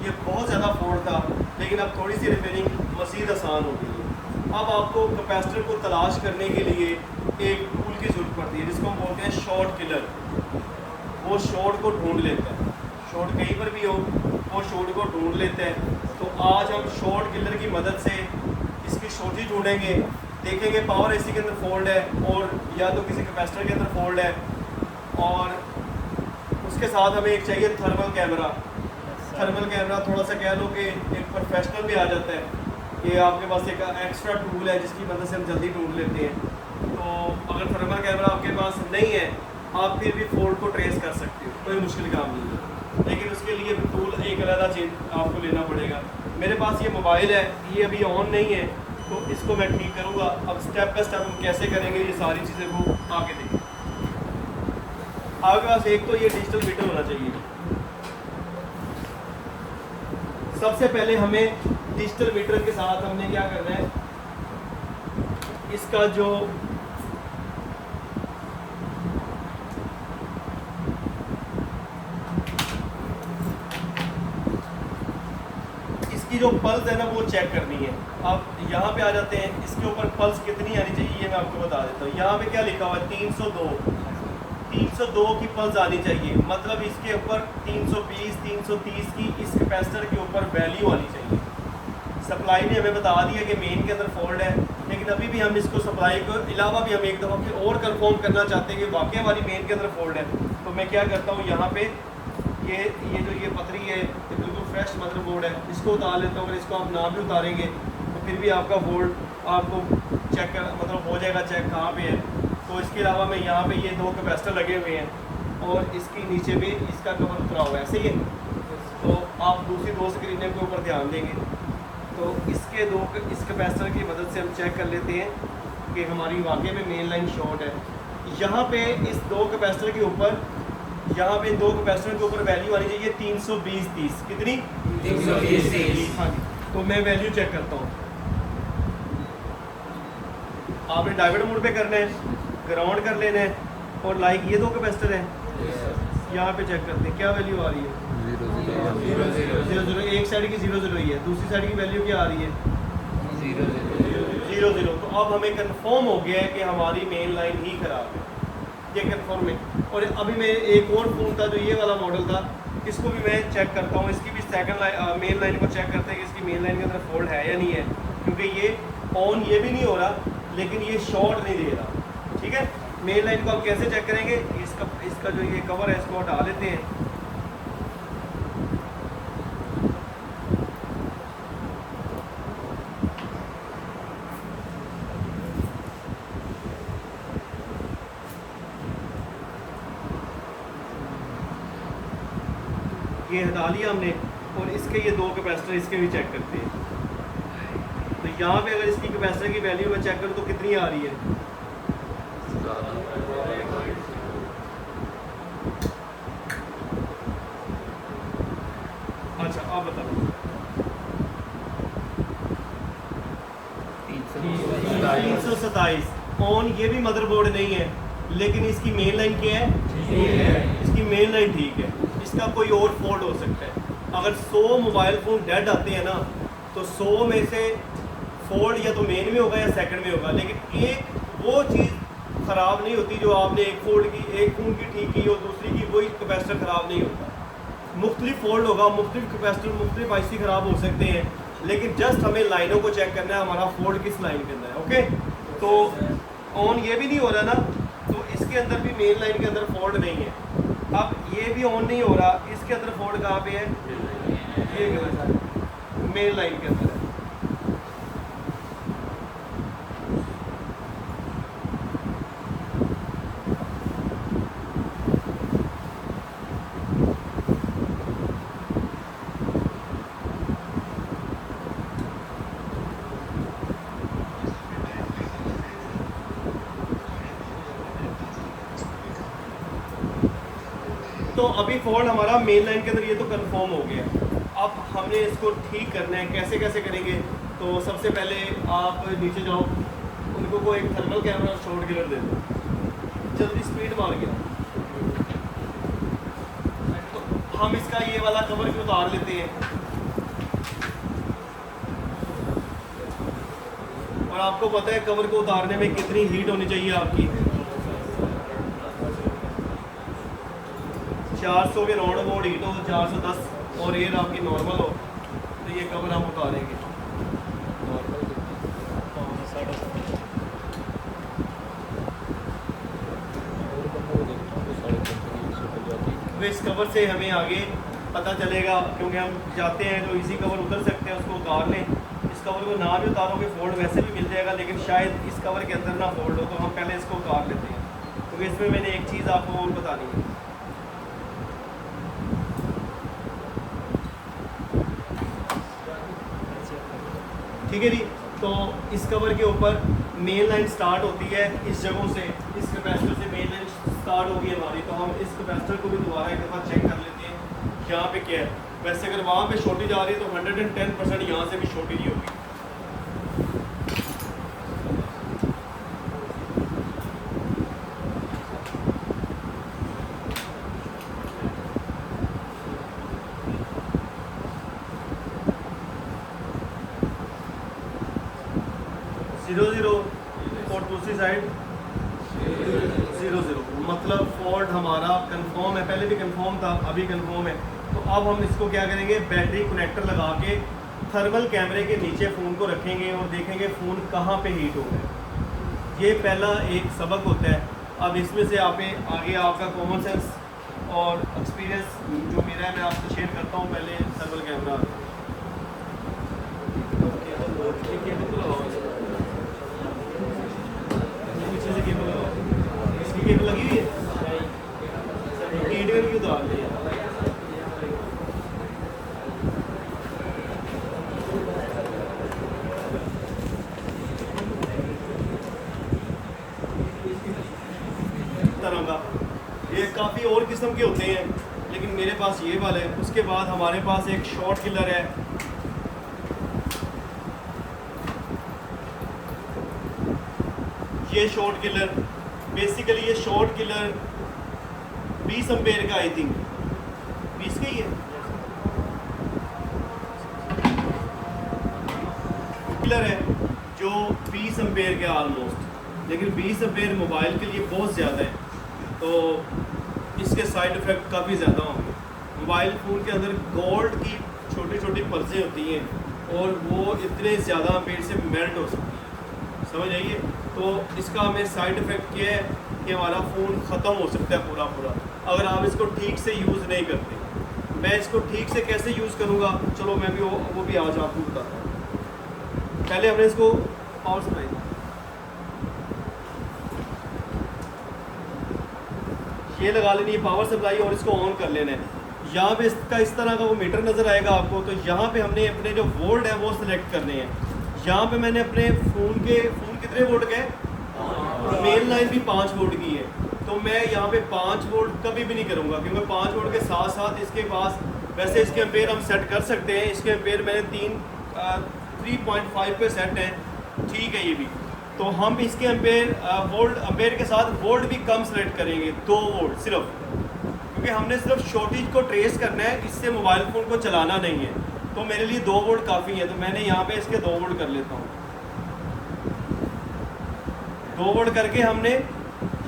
ये बहुत ज़्यादा फॉल्ट था, लेकिन अब थोड़ी सी रिपेयरिंग मज़ीद आसान हो गई है। अब आपको कैपेसिटर को तलाश करने के लिए एक टूल की ज़रूरत पड़ती है, जिसको हम बोलते हैं शॉर्ट किलर। वो शॉर्ट को ढूंढ लेता है, शॉर्ट कहीं पर भी हो वो शॉर्ट को ढूंढ लेता है। तो आज हम शॉर्ट किलर की मदद से इसकी शॉर्टी ढूंढेंगे, देखेंगे पावर एसी के अंदर फॉल्ट है और या तो किसी कैपेसिटर के अंदर फॉल्ट है, और उसके साथ हमें एक चाहिए थर्मल कैमरा। थर्मल कैमरा थोड़ा सा कह लो कि एक प्रोफेशनल भी आ जाता है, ये आपके पास एक एक्स्ट्रा टूल है जिसकी मदद से हम जल्दी ढूंढ लेते हैं। तो अगर थर्मल कैमरा आपके पास नहीं है, आप फिर भी फॉल्ट को ट्रेस कर सकते हो, कोई मुश्किल काम नहीं है, लेकिन उसके लिए टूल एक अलग चीज आपको लेना पड़ेगा। मेरे पास ये मोबाइल है, ये अभी ऑन नहीं है, तो इसको मैं ठीक करूँगा। अब स्टेप बाय स्टेप हम कैसे करेंगे ये सारी चीज़ें वो आगे देखें। आपके पास एक तो ये डिजिटल मीटर होना चाहिए। सबसे पहले हमें डिजिटल मीटर के साथ हमने क्या करना है, इसका जो इसकी जो पल्स है ना वो चेक करनी है। अब यहाँ पे आ जाते हैं, इसके ऊपर पल्स कितनी आनी चाहिए ये मैं आपको बता देता हूँ। यहाँ पे क्या लिखा हुआ है 302 की पल्स आनी चाहिए, मतलब इसके ऊपर 320 330 की इस कैपेसिटर के ऊपर वैल्यू आनी चाहिए। सप्लाई ने हमें बता दिया कि मेन के अंदर फॉल्ट है, लेकिन अभी भी हम इसको सप्लाई को अलावा भी हम एक दफ़ा फिर और कंफर्म करना चाहते हैं कि वाकई हमारी मेन के अंदर फॉल्ट है। तो मैं क्या करता हूँ, यहाँ पे ये जो ये पतरी है ये बिल्कुल फ्रेश मदरबोर्ड है, इसको उतार लेता हूँ। अगर इसको आप ना भी उतारेंगे तो फिर भी आपका फॉल्ट आपको चेक कर मतलब हो जाएगा चेक कहाँ पे है। तो इसके अलावा मैं यहाँ पे ये 2 कैपेसिटर लगे हुए हैं और इसके नीचे भी इसका कवर उतरा हुआ है, सही है। तो आप दूसरी 2 स्क्रीनों के ऊपर ध्यान देंगे तो इस कैपेसिटर की मदद से हम चेक कर लेते हैं कि हमारी वाकई में मेन लाइन शॉर्ट है। यहाँ पे इस 2 कैपेसिटर के ऊपर, यहाँ पे 2 कैपेसिटर के ऊपर वैल्यू आनी चाहिए 320 30। कितनी? 320 30। हाँ जी। तो मैं वैल्यू चेक करता हूँ। आपने डायोड मोड पे करना है, ग्राउंड कर लेना है और लाइक ये 2 कैपेसिटर हैं, यहाँ पे चेक करते हैं क्या वैल्यू आ रही है। 0 एक साइड की 0 ही है, दूसरी साइड की वैल्यू क्या आ रही है 0 तो अब हमें कंफर्म हो गया है कि हमारी मेन लाइन ही खराब है, ये कंफर्म है। और अभी मैं एक और फ़ोन था जो ये वाला मॉडल था, इसको भी मैं चेक करता हूँ, इसकी भी मेन लाइन को चेक करते हैं कि इसकी मेन लाइन के अंदर फॉल्ट है या नहीं है, क्योंकि ये ऑन ये भी नहीं हो रहा लेकिन ये शॉर्ट नहीं दे रहा। ठीक है, मेन लाइन को आप कैसे चेक करेंगे, इसका जो ये कवर है इसको हटा लेते हैं। ये हटा लिया हमने और इसके ये 2 कैपेसिटर इसके भी चेक करते हैं। तो यहाँ पे अगर इसकी कैपेसिटर की वैल्यू मैं चेक करूँ तो कितनी आ रही है, अच्छा आप बताओ 327 ऑन। ये भी मदरबोर्ड नहीं है लेकिन इसकी मेन लाइन क्या है, इसकी मेन लाइन ठीक है, इसका कोई और फॉल्ट हो सकता है। अगर 100 मोबाइल फ़ोन डेड आते हैं ना तो 100 में से फॉल्ट या तो मेन में होगा या सेकंड में होगा, लेकिन एक वो चीज़ ख़राब नहीं होती जो आपने एक फ़ोन की ठीक की और दूसरी की वही कैपेसिटर ख़राब नहीं होता। मुख्तलिफ फॉल्ट होगा, मुख्तलिफ कैपेसिटर मुख्तलिफ आईसी ख़राब हो सकते हैं, लेकिन जस्ट हमें लाइनों को चेक करना है हमारा फॉल्ट किस लाइन के अंदर है। ओके, तो ऑन ये भी नहीं हो रहा ना, तो इसके अंदर भी मेन लाइन के अंदर फॉल्ट नहीं है। अब ये भी ऑन नहीं हो रहा, इसके अंदर फॉल्ट कहाँ पे है, ये मेन लाइन के अंदर है। तो अभी फॉल्ट हमारा मेन लाइन के अंदर ये तो कंफर्म हो गया। अब हमने इसको ठीक करना है, कैसे करेंगे। तो सबसे पहले आप नीचे जाओ, उनको को एक थर्मल कैमरा शॉर्ट किलर दे दो, जल्दी स्पीड मार गया। तो हम इसका ये वाला कवर भी उतार लेते हैं और आपको पता है कवर को उतारने में कितनी हीट होनी चाहिए आपकी, 400 के राउंड अबाउट हीट हो, 410 और एयर आपकी नॉर्मल हो, तो ये कवर हम उतारेंगे। तो इस कवर से हमें आगे पता चलेगा, क्योंकि हम जाते हैं तो इसी कवर उतर सकते हैं, उसको उतार लें। इस कवर को ना भी उतारोगे फोल्ड वैसे भी मिल जाएगा, लेकिन शायद इस कवर के अंदर ना फोल्ड हो, तो हम पहले इसको उतार लेते हैं। क्योंकि इसमें मैंने एक चीज़ आपको और बतानी है। ठीक है जी, तो इस कवर के ऊपर मेन लाइन स्टार्ट होती है इस जगहों से, इस कैपेसिटर से मेन लाइन स्टार्ट होगी हमारी। तो हम इस कैपेसिटर को भी दोबारा एक दफ़ा चेक कर लेते हैं यहाँ पे क्या है। वैसे अगर वहाँ पे शॉर्टेज आ रही है तो 110% यहाँ से भी शॉर्टेज ही होगी। ज़ीरो ज़ीरो और दूसरी साइड 0 0, मतलब फॉल्ट हमारा कंफर्म है, पहले भी कंफर्म था, अभी कंफर्म है। तो अब हम इसको क्या करेंगे, बैटरी कनेक्टर लगा के थर्मल कैमरे के नीचे फ़ोन को रखेंगे और देखेंगे फ़ोन कहाँ पे हीट हो रहा है। ये पहला एक सबक होता है। अब इसमें से आगे आपका कॉमन सेंस और एक्सपीरियंस जो मेरा है मैं आपसे शेयर करता हूँ। पहले थर्मल कैमरा पीछे से केबल लगाओ, इसकी केबल लगी हुई है, ईडीएल की उतार ली है। तरह का ये काफ़ी और किस्म के होते हैं, लेकिन मेरे पास ये वाला है। उसके बाद हमारे पास एक शॉर्ट किलर है, ये शॉर्ट किलर बेसिकली ये शॉर्ट किलर 20 एम्पेयर का, आई थिंक 20 का ही है किलर है जो 20 एम्पेयर के ऑलमोस्ट, लेकिन 20 एम्पेयर मोबाइल के लिए बहुत ज़्यादा है, तो इसके साइड इफ़ेक्ट काफ़ी ज़्यादा होंगे। मोबाइल फ़ोन के अंदर गोल्ड की छोटी छोटी परतें होती हैं और वो इतने ज़्यादा एम्पेयर से मेल्ट हो सकती हैं, समझ आइए। तो इसका हमें साइड इफ़ेक्ट क्या है कि हमारा फ़ोन ख़त्म हो सकता है पूरा अगर आप इसको ठीक से यूज़ नहीं करते। मैं इसको ठीक से कैसे यूज़ करूँगा, चलो मैं भी वो भी आज आपको बताता हूँ। पहले हमने इसको पावर सप्लाई, ये लगा लेनी है पावर सप्लाई और इसको ऑन कर लेना है। यहाँ पे इसका इस तरह का वो मीटर नज़र आएगा आपको, तो यहाँ पे हमने अपने जो वोल्ट है वो सिलेक्ट करने हैं। यहाँ पे मैंने अपने फ़ोन कितने वोल्ट के, मेन लाइन भी 5 वोल्ट की है, तो मैं यहाँ पे 5 वोल्ट कभी भी नहीं करूँगा, क्योंकि 5 वोल्ट के साथ साथ इसके पास वैसे इसके एम्पेयर हम सेट कर सकते हैं। इसके एम्पेयर मैंने 3.5 पे सेट है, ठीक है ये भी। तो हम इसके एम्पेयर के साथ वोल्ट भी कम सेलेक्ट करेंगे, 2 वोल्ट सिर्फ, क्योंकि हमने सिर्फ शॉर्टेज को ट्रेस करना है, इससे मोबाइल फ़ोन को चलाना नहीं है। तो मेरे लिए 2 वोल्ट काफ़ी है, तो मैंने यहाँ पे इसके 2 वोल्ट कर लेता हूँ। 2 वोल्ट करके हमने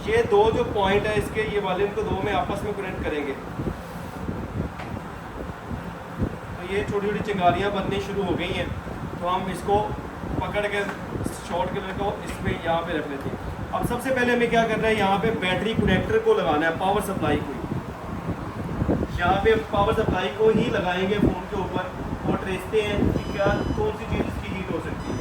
ये 2 जो पॉइंट है इसके, ये वाले इनको 2 में आपस में कनेक्ट करेंगे, तो ये छोटी छोटी चिंगारियाँ बननी शुरू हो गई हैं। तो हम इसको पकड़ के शॉर्ट किलर को इस पर यहाँ पे रख लेते हैं। अब सबसे पहले हमें क्या करना है, यहाँ पे बैटरी कनेक्टर को लगाना है, पावर सप्लाई को। यहाँ पे पावर सप्लाई को ही लगाएंगे फ़ोन के ऊपर और ट्रेसते हैं कि क्या कौन सी चीज़ इसकी हीट हो सकती है।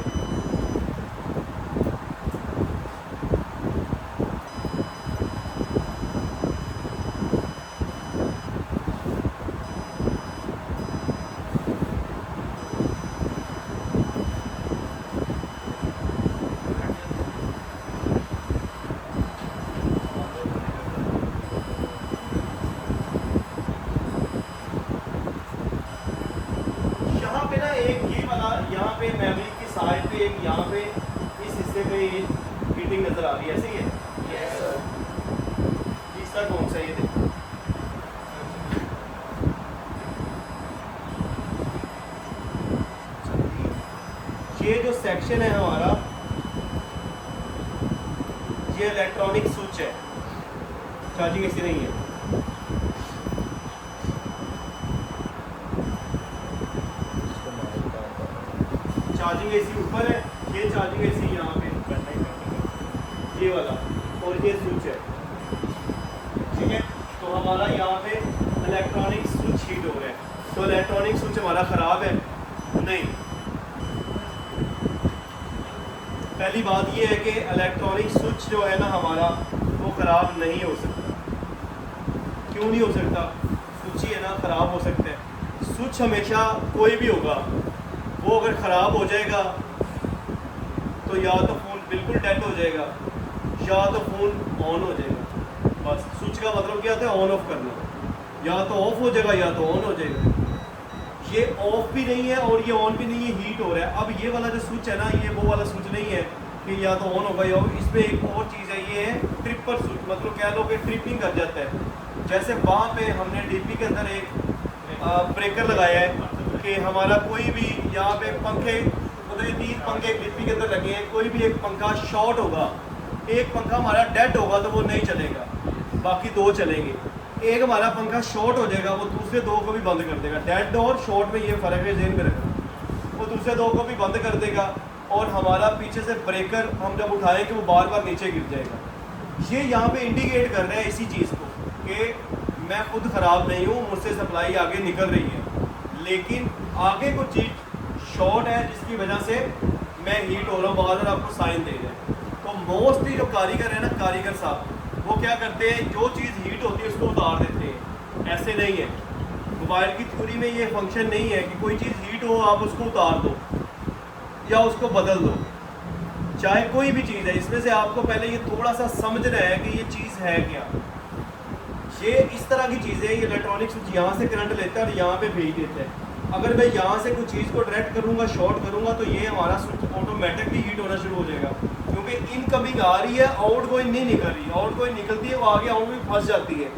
यहाँ पे मेमोरी की साइड पे एक, यहाँ पे इस हिस्से पे हीटिंग नज़र आ रही है, ऐसे ही है। Yes, sir. तीसरा कौन सा, ये देखो, ये जो सेक्शन है हमारा, ये इलेक्ट्रॉनिक स्विच है, चार्जिंग ऐसी नहीं है। चार्जिंग एसी ऊपर है, ये चार्जिंग एसी यहाँ पे, ये वाला, और ये स्विच है, ठीक है। तो हमारा यहाँ पे इलेक्ट्रॉनिक स्विच हीट हो रहा है। तो इलेक्ट्रॉनिक स्विच हमारा ख़राब है नहीं। पहली बात ये है कि इलेक्ट्रॉनिक स्विच जो है ना हमारा, वो ख़राब नहीं हो सकता। क्यों नहीं हो सकता, स्विच ही है ना, ख़राब हो सकता है। स्विच हमेशा कोई भी होगा, वो अगर ख़राब हो जाएगा तो या तो फ़ोन बिल्कुल डेड हो जाएगा या तो फ़ोन ऑन हो जाएगा। बस स्विच का मतलब क्या होता है, ऑन ऑफ करना, या तो ऑफ हो जाएगा या तो ऑन हो जाएगा। ये ऑफ भी नहीं है और ये ऑन भी नहीं है, हीट हो रहा है। अब ये वाला जो स्विच है ना, ये वो वाला स्विच नहीं है कि या तो ऑन होगा या इसमें एक और चीज़ है, ये है ट्रिपर स्विच, मतलब कह लो कि ट्रिपिंग कर जाता है। जैसे वहाँ पे हमने डीपी के अंदर एक ब्रेकर लगाया है कि हमारा कोई भी यहाँ पे पंखे, मतलब ये 3 पंखे डीपी के अंदर लगे हैं, कोई भी एक पंखा शॉर्ट होगा, एक पंखा हमारा डेड होगा तो वो नहीं चलेगा, बाकी 2 चलेंगे। एक हमारा पंखा शॉर्ट हो जाएगा, वो दूसरे 2 को भी बंद कर देगा। डेड और शॉर्ट में ये फ़र्क है, ज़हन में रखना। वो दूसरे 2 को भी बंद कर देगा और हमारा पीछे से ब्रेकर हम जब उठाएंगे वो बार बार नीचे गिर जाएगा। ये यहाँ पे इंडिकेट कर रहा है इसी चीज़ को कि मैं खुद ख़राब नहीं हूँ, मुझसे सप्लाई आगे निकल रही है, लेकिन आगे कुछ चीज़ शॉर्ट है जिसकी वजह से मैं हीट हो रहा हूँ, बार बार आपको साइन दे रहे हैं। तो मोस्टली जो कारीगर है ना, कारीगर साहब, वो क्या करते हैं, जो चीज़ हीट होती है उसको उतार देते हैं। ऐसे नहीं है, मोबाइल की थ्योरी में ये फंक्शन नहीं है कि कोई चीज़ हीट हो आप उसको उतार दो या उसको बदल दो, चाहे कोई भी चीज़ है। इसमें से आपको पहले ये थोड़ा सा समझना है कि ये चीज़ है क्या। ये इस तरह की चीज़ें, ये इलेक्ट्रॉनिक स्विच यहाँ से करंट लेता है और यहाँ पे भेज देता है। अगर मैं यहाँ से कुछ चीज़ को डायरेक्ट करूँगा, शॉर्ट करूँगा, तो ये हमारा स्विच ऑटोमेटिकली हीट होना शुरू हो जाएगा, क्योंकि इनकमिंग आ रही है, आउट गोइंग नहीं निकल रही। आउट गोइंग निकलती है वो आगे आउट में फंस जाती है।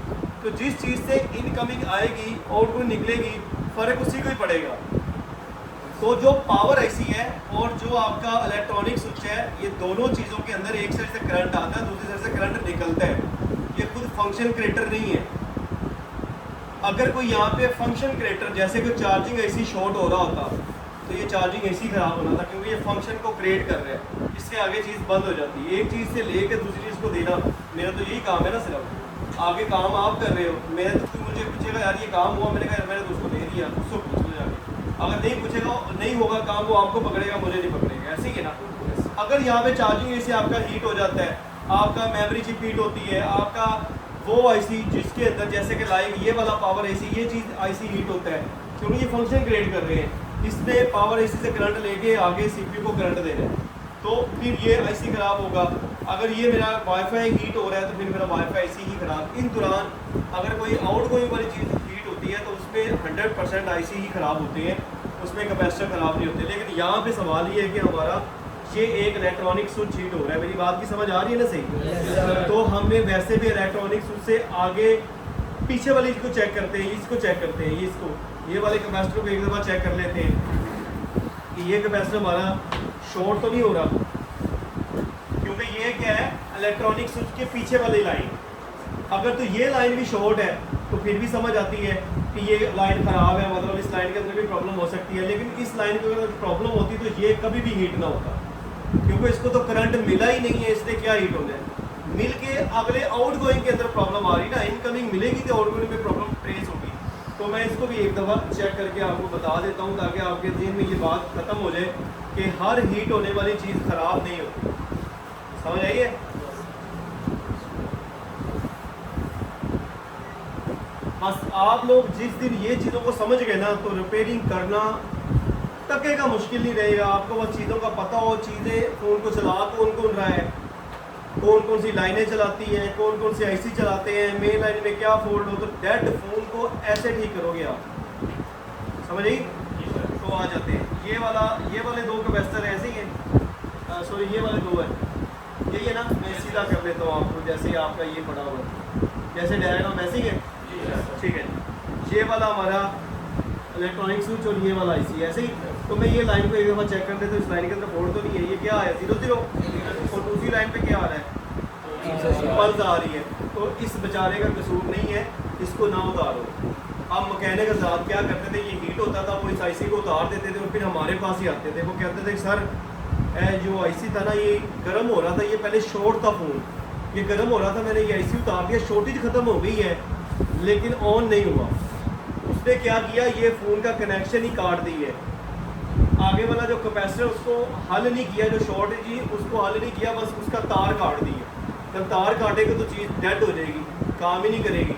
तो जिस चीज़ से इनकमिंग आएगी आउट गोइंग निकलेगी, फ़र्क उसी को ही पड़ेगा। तो जो पावर आईसी है और जो आपका इलेक्ट्रॉनिक स्विच है, ये दोनों चीज़ों के अंदर एक साइड से करंट आता है, दूसरी साइड से करंट निकलता है। ये खुद फंक्शन क्रिएटर नहीं है। अगर कोई यहाँ पे फंक्शन क्रिएटर, जैसे कोई चार्जिंग आईसी शॉर्ट हो रहा होता, तो ये चार्जिंग आईसी खराब होना था, क्योंकि ये फंक्शन को क्रिएट कर रहा है, इससे आगे चीज़ बंद हो जाती है। एक चीज़ से लेके दूसरी चीज़ को देना मेरा तो यही काम है ना, सिर्फ आगे काम आप कर रहे हो। मैं तो मुझे पूछेगा यार ये काम हुआ, मैंने कहा मैंने तो उसको दे दिया, उसको पूछ लो जाके। अगर नहीं पूछेगा, नहीं होगा काम, वो आपको पकड़ेगा, मुझे नहीं पकड़ेगा। ऐसे ही है ना। अगर यहाँ पे चार्जिंग आईसी आपका हीट हो जाता है, आपका मेमोरी चिप हीट होती है, आपका वो आईसी जिसके अंदर जैसे कि लाइक ये वाला पावर आईसी, ये चीज़ आईसी हीट होता है, क्योंकि ये फंक्शन क्रिएट कर रहे हैं। इसने पावर आईसी से करंट लेके आगे सीपीयू को करंट दे रहे हैं, तो फिर ये आईसी ख़राब होगा। अगर ये मेरा वाईफाई हीट हो रहा है तो फिर मेरा वाईफाई आईसी ही ख़राब। इन दौरान अगर कोई आउट गोइंग वाली चीज़ हीट होती है तो उसमें 100% आईसी ही ख़राब होते हैं, उसमें कैपेसिटर ख़राब नहीं होते। लेकिन यहाँ पे सवाल ये है कि हमारा ये एक इलेक्ट्रॉनिक स्विच हीट हो रहा है। मेरी बात की समझ आ रही है ना सही? तो हमें वैसे भी इलेक्ट्रॉनिक स्विच से आगे पीछे वाली इसको चेक करते हैं, इसको चेक करते हैं, ये वाले कैपेसिटर को एक दफ़ा चेक कर लेते हैं कि ये कैपेसिटर हमारा शॉर्ट तो नहीं हो रहा, क्योंकि ये क्या है, इलेक्ट्रॉनिक स्विच के पीछे वाली लाइन। अगर तो ये लाइन भी शॉर्ट है तो फिर भी समझ आती है कि ये लाइन ख़राब है, मतलब इस लाइन के अंदर भी प्रॉब्लम हो सकती है। लेकिन इस लाइन के अगर प्रॉब्लम होती तो ये कभी भी हीट ना होता, क्योंकि इसको तो करंट मिला ही नहीं है, इसलिए क्या हीट हो जाए। मिल के अगले आउट गोइंग के अंदर प्रॉब्लम आ रही ना, इनकमिंग मिलेगी तो आउट गोइंग में प्रॉब्लम ट्रेस होगी। तो मैं इसको भी एक दफ़ा चेक करके आपको बता देता हूँ, ताकि आपके ज़हन में ये बात ख़त्म हो जाए कि हर हीट होने वाली चीज़ ख़राब नहीं होती। समझ आइए? बस आप लोग जिस दिन ये चीज़ों को समझ गए ना, तो रिपेयरिंग करना टके का मुश्किल नहीं रहेगा। आपको बस चीज़ों का पता हो, चीज़ें फ़ोन को चला कौन रहा है, कौन सी लाइनें चलाती हैं, कौन से आईसी चलाते हैं, मेन लाइन में क्या फॉल्ट हो, तो डेड फ़ोन को ऐसे ठीक करोगे आप। समझ आई? तो आ जाते हैं ये वाले 2 कैपेसिटर ऐसे ही हैं, सॉरी ये वाले 2 हैं, यही है ना। मैं सीधा कर देता हूँ आपको, जैसे ही आपका ये पड़ा हुआ है, जैसे डायग्राम वैसे ही है, ठीक है। ये वाला हमारा इलेक्ट्रॉनिक स्विच और ये वाला आईसी ऐसे ही। तो मैं ये लाइन को एक दफ़ा चेक कर देता हूँ, इस लाइन के अंदर फॉल्ट तो नहीं है। ये क्या है, 0 और दूसरी लाइन पे क्या आ रहा है, पल्स आ रही है। तो इस बेचारे का कसूर नहीं है, इसको ना उतारो। अब मकैनिक आजाद क्या करते थे, ये हीट होता था, वो इस आईसी को उतार देते थे और फिर हमारे पास ही आते थे। वो कहते थे सर जो आईसी था ना, ये गर्म हो रहा था, ये पहले शॉर्ट था फ़ोन, ये गर्म हो रहा था, मैंने ये आईसी उतार दिया, शॉर्टेज ख़त्म हो गई है, लेकिन ऑन नहीं हुआ। उसने क्या किया, ये फ़ोन का कनेक्शन ही काट दी है। आगे वाला जो कैपेसिटर उसको हल नहीं किया, जो शॉर्टेज ही उसको हल नहीं किया, बस उसका तार काट दिया। जब तार काटेगा तो चीज़ डेड हो जाएगी, काम ही नहीं करेगी।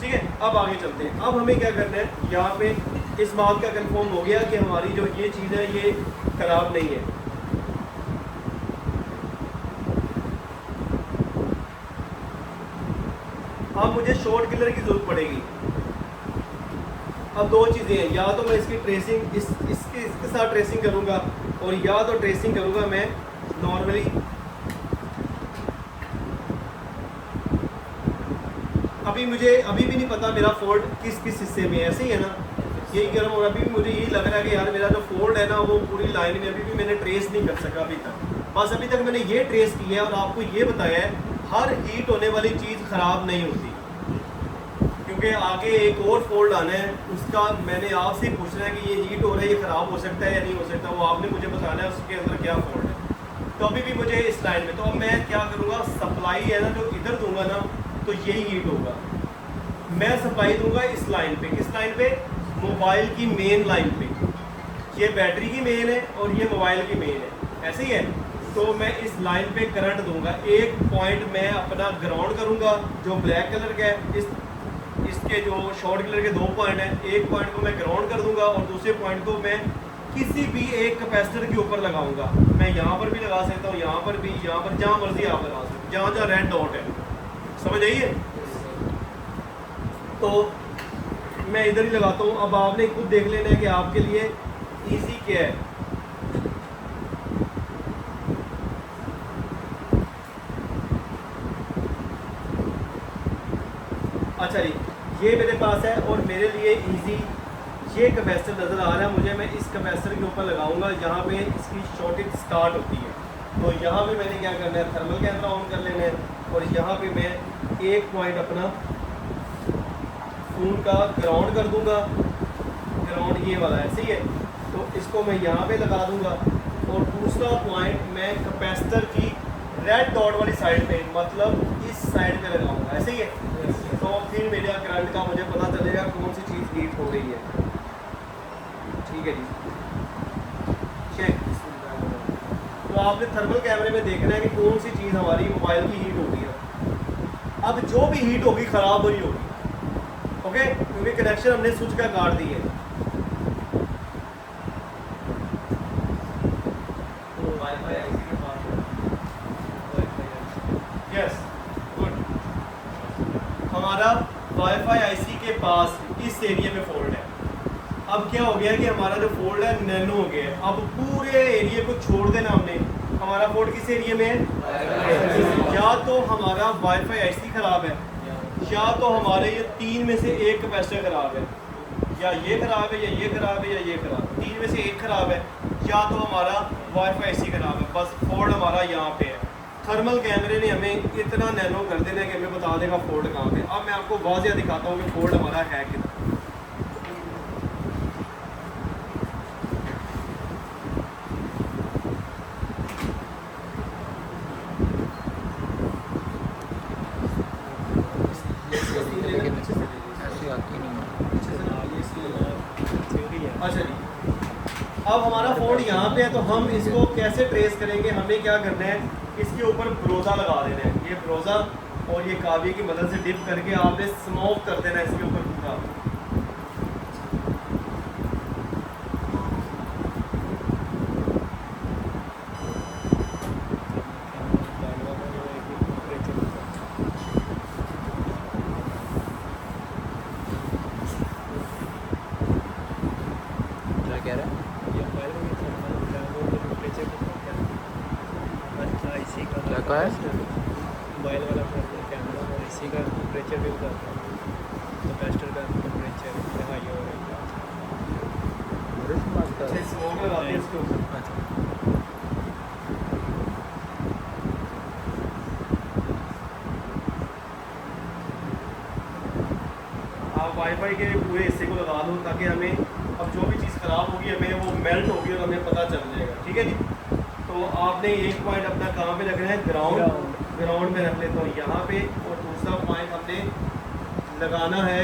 ठीक है, अब आगे चलते हैं। अब हमें क्या करना है, यहाँ पे इस बात का कंफर्म हो गया कि हमारी जो ये चीज़ है ये ख़राब नहीं है। अब मुझे शॉर्ट किलर की ज़रूरत पड़ेगी। अब दो चीज़ें हैं, या तो मैं इसकी ट्रेसिंग इसके साथ ट्रेसिंग करूँगा, और या तो ट्रेसिंग करूँगा मैं नॉर्मली। अभी भी नहीं पता मेरा फोल्ड किस हिस्से में है, ऐसे ही है ना, यही कह रहा हूँ। और अभी भी मुझे यही लग रहा है कि यार मेरा जो फोल्ड है ना वो पूरी लाइन में अभी भी मैंने ट्रेस नहीं कर सका अभी तक। बस अभी तक मैंने ये ट्रेस किया है और आपको ये बताया है हर हीट होने वाली चीज़ ख़राब नहीं होती, क्योंकि आगे एक और फोल्ड आना है, उसका मैंने आपसे पूछना है कि ये हीट हो रहा है, ये ख़राब हो सकता है या नहीं हो सकता, वो आपने मुझे बताना है उसके अंदर क्या फोल्ड है। तो अभी भी मुझे इस लाइन में, तो अब मैं क्या करूँगा, सप्लाई है ना जो इधर दूंगा ना तो यही हीट होगा। मैं सप्लाई दूंगा इस लाइन पे, किस लाइन पे, मोबाइल की मेन लाइन पे। ये बैटरी की मेन है और ये मोबाइल की मेन है, ऐसे ही है। तो मैं इस लाइन पे करंट दूंगा, एक पॉइंट मैं अपना ग्राउंड करूंगा जो ब्लैक कलर का है, इसके जो शॉर्ट कलर के दो पॉइंट हैं, एक पॉइंट को मैं ग्राउंड कर दूंगा और दूसरे पॉइंट को मैं किसी भी एक कैपेसिटर के ऊपर लगाऊंगा। मैं यहाँ पर भी लगा सकता हूँ, यहाँ पर भी, यहाँ पर, जहाँ मर्जी आप लगा सकते, जहाँ जहाँ रेड डॉट है, समझ आइए। तो मैं इधर ही लगाता हूँ। अब आपने खुद देख लेना है कि आपके लिए इजी क्या है। अच्छा जी, ये मेरे पास है और मेरे लिए इजी ये कैपेसिटर नज़र आ रहा है मुझे। मैं इस कैपेसिटर के ऊपर लगाऊंगा जहाँ पे इसकी शॉर्टेज स्टार्ट होती है। तो यहाँ पे मैंने क्या करना है, थर्मल कैमरा ऑन कर लेना है और यहाँ पे मैं एक पॉइंट अपना फोन का ग्राउंड कर दूंगा, ग्राउंड ये वाला है, सही है। तो इसको मैं यहाँ पे लगा दूंगा और दूसरा पॉइंट मैं कैपेसिटर की रेड डॉट वाली साइड पे, मतलब इस साइड पे लगाऊंगा, ऐसे ही है। तो फिर मेरा करंट का मुझे पता चलेगा कौन सी चीज़ हीट हो रही है। ठीक है जी, चेक। तो आपने थर्मल कैमरे में देखना है कि कौन सी चीज़ हमारी मोबाइल की हीट हो रही है। अब जो भी हीट होगी ख़राब नहीं होगी, ओके, क्योंकि कनेक्शन हमने स्विच का काट दी है। Yes, good. हमारा वाईफाई आईसी के पास इस एरिया में फोल्ड है। अब क्या हो गया कि हमारा जो फोल्ड है नैनो हो गया है। अब पूरे एरिया को छोड़ देना हमने। हमारा फोल्ड किस एरिया में है? या तो हमारा वाईफाई आईसी खराब है, या तो हमारे ये तीन में से एक कैपेसिटर खराब है, या ये खराब है, या ये खराब है, या ये खराब है। तीन में से एक खराब है, या तो हमारा वाईफाई आईसी खराब है। बस फोल्ड हमारा यहाँ पे है। थर्मल कैमरे ने हमें इतना नैनो कर देना है कि हमें बता देगा फोल्ड कहाँ पे। अब मैं आपको वाज़ेह दिखाता हूँ कि फोल्ड हमारा है कितना। अच्छा जी, अब हमारा फोल्ड यहाँ पे है, तो हम इसको कैसे ट्रेस करेंगे? हमें क्या करना है, इसके ऊपर ब्रोजा लगा देना है। ये ब्रोजा और ये काबे की मदद से डिप करके आपने स्मोक कर देना है इसके ऊपर पूरा। क्या रहा है? क्या कहा है? मोबाइल वाला कैमरा और इसी का टेम्परेचर भी बताता है, कैपेसिटर का टेम्परेचर हाई हो रहा है। स्मोक लगाते हैं इसके ऊपर। आप वाईफाई के पूरे हिस्से को लगा दो ताकि हमें अब जो भी चीज़ ख़राब होगी हमें वो मेल्ट होगी और हमें पता चल जाएगा। ठीक है जी। तो आपने एक पॉइंट अपना कहाँ पे रखना है? ग्राउंड में रख लेता हूँ यहाँ पे, और दूसरा पॉइंट हमने लगाना है